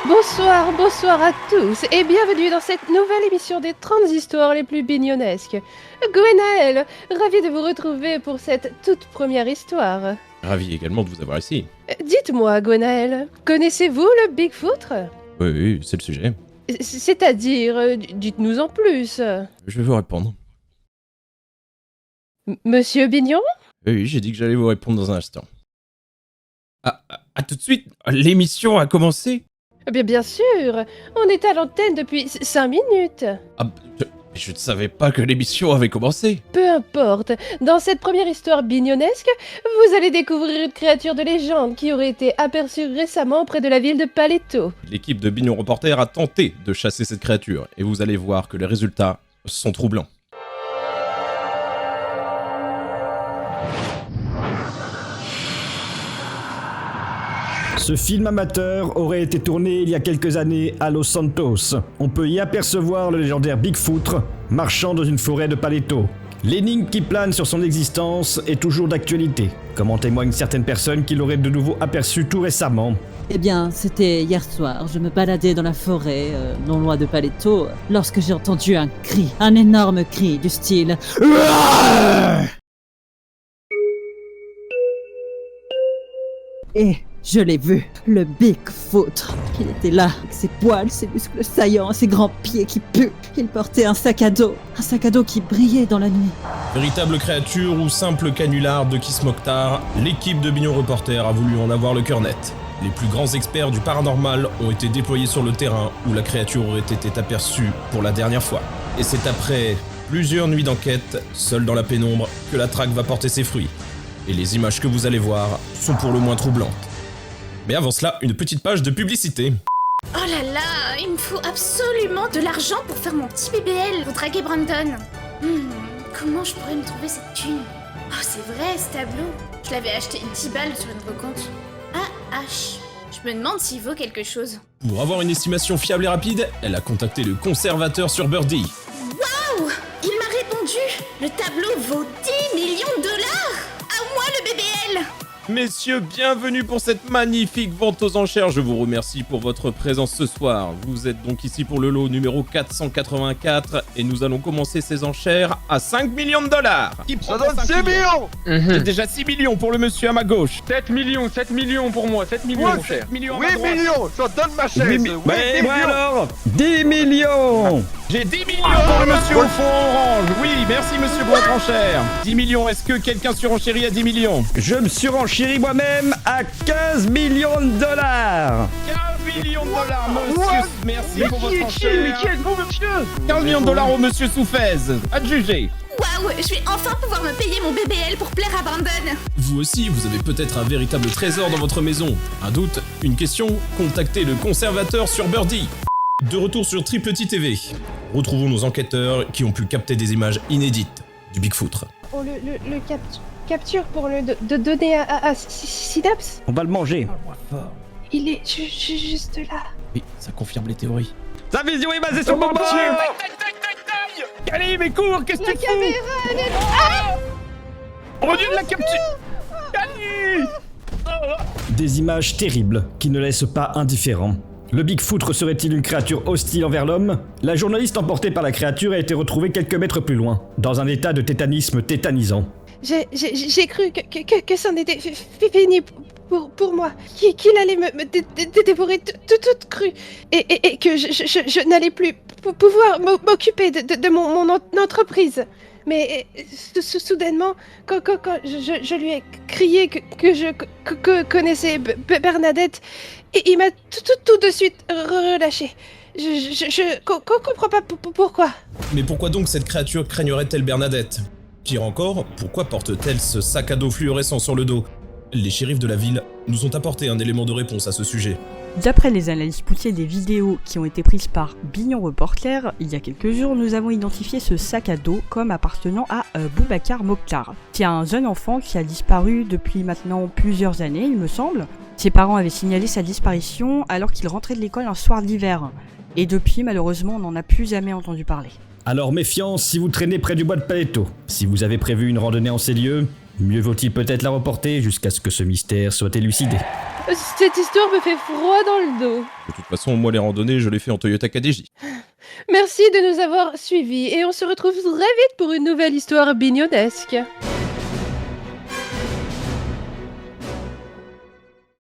Bonsoir à tous et bienvenue dans cette nouvelle émission des 30 histoires les plus bignonesques. Gwenaël, ravi de vous retrouver pour cette toute première histoire. Ravi également de vous avoir ici. Dites-moi, Gwenaël, connaissez-vous le Bigfoot? Oui, c'est le sujet. C'est-à-dire, dites-nous en plus. Je vais vous répondre. Monsieur Bignon? Oui, j'ai dit que j'allais vous répondre dans un instant. À tout de suite, l'émission a commencé. Bien sûr, on est à l'antenne depuis 5 minutes. Je ne savais pas que l'émission avait commencé. Peu importe, dans cette première histoire bignonesque, vous allez découvrir une créature de légende qui aurait été aperçue récemment près de la ville de Paleto. L'équipe de Bignon Reporter a tenté de chasser cette créature, et vous allez voir que les résultats sont troublants. Ce film amateur aurait été tourné il y a quelques années à Los Santos. On peut y apercevoir le légendaire Bigfoot marchant dans une forêt de Paleto. L'énigme qui plane sur son existence est toujours d'actualité, comme en témoignent certaines personnes qui l'auraient de nouveau aperçu tout récemment. Eh bien, c'était hier soir, je me baladais dans la forêt, non loin de Paleto, lorsque j'ai entendu un cri, un énorme cri du style... Et je l'ai vu, le Bigfoot. Il était là, avec ses poils, ses muscles saillants, ses grands pieds qui puent. Il portait un sac à dos qui brillait dans la nuit. Véritable créature ou simple canular de Kiss Mokhtar, l'équipe de Bignon Reporter a voulu en avoir le cœur net. Les plus grands experts du paranormal ont été déployés sur le terrain où la créature aurait été aperçue pour la dernière fois. Et c'est après plusieurs nuits d'enquête, seul dans la pénombre, que la traque va porter ses fruits. Et les images que vous allez voir sont pour le moins troublantes. Mais avant cela, une petite page de publicité. Oh là là, il me faut absolument de l'argent pour faire mon petit BBL pour draguer Brandon. Comment je pourrais me trouver cette thune? Oh, c'est vrai, ce tableau. Je l'avais acheté 10 balles sur une brocante. Je me demande s'il vaut quelque chose. Pour avoir une estimation fiable et rapide, elle a contacté le conservateur sur Birdie. Waouh! Il m'a répondu! Le tableau vaut 10 millions de dollars! À moi le BBL! Messieurs, bienvenue pour cette magnifique vente aux enchères. Je vous remercie pour votre présence ce soir. Vous êtes donc ici pour le lot numéro 484 et nous allons commencer ces enchères à 5 millions de dollars. Qui prend Ça donne 6 millions. J'ai déjà 6 millions pour le monsieur à ma gauche. 7 millions pour moi, 7 millions mon cher. millions 8 millions, ça donne ma chaise. 8 millions. alors 10 millions. J'ai 10 millions pour le monsieur au fond orange. Oui, merci monsieur pour votre enchère. 10 millions, est-ce que quelqu'un surenchérit à 10 millions? Je me surenchéris moi-même à 15 millions de dollars. 15 millions de dollars, monsieur. Merci pour votre enchère. Mais qui êtes-vous, monsieur? 15 millions de dollars au monsieur Soufez. À te juger. Waouh! Je vais enfin pouvoir me payer mon BBL pour plaire à Brandon! Vous aussi, vous avez peut-être un véritable trésor dans votre maison. Un doute? Une question? Contactez le conservateur sur Birdie. De retour sur Triple T TV. Retrouvons nos enquêteurs qui ont pu capter des images inédites du Bigfoot. Oh, le capture pour le donner à Synapse? On va le manger. Il est juste là. Oui, ça confirme les théories. Sa vision est basée sur mon bord. Cali, mais cours, qu'est-ce que tu fais? Elle est là. On revient de la capture. Cali! Des images terribles qui ne laissent pas indifférent. Le Bigfoot serait-il une créature hostile envers l'homme? La journaliste emportée par la créature a été retrouvée quelques mètres plus loin, dans un état de tétanisme tétanisant. J'ai cru que c'en était fini pour moi, qu'il allait me dévorer toute crue, et que je n'allais plus pouvoir m'occuper de mon entreprise. Mais soudainement, quand je lui ai crié que je connaissais Bernadette, et il m'a tout de suite relâché. Je comprends pas pourquoi. Mais pourquoi donc cette créature craignerait-elle Bernadette? Pire encore, pourquoi porte-t-elle ce sac à dos fluorescent sur le dos? Les shérifs de la ville nous ont apporté un élément de réponse à ce sujet. D'après les analyses poussées des vidéos qui ont été prises par Bignon Reporter, il y a quelques jours, nous avons identifié ce sac à dos comme appartenant à Boubacar Mokhtar, qui est un jeune enfant qui a disparu depuis maintenant plusieurs années, il me semble. Ses parents avaient signalé sa disparition alors qu'il rentrait de l'école un soir d'hiver. Et depuis, malheureusement, on n'en a plus jamais entendu parler. Alors méfiance si vous traînez près du bois de Paleto. Si vous avez prévu une randonnée en ces lieux, mieux vaut-il peut-être la reporter jusqu'à ce que ce mystère soit élucidé. Cette histoire me fait froid dans le dos. De toute façon, moi les randonnées, je les fais en Toyota KDJ. Merci de nous avoir suivis et on se retrouve très vite pour une nouvelle histoire bignonesque.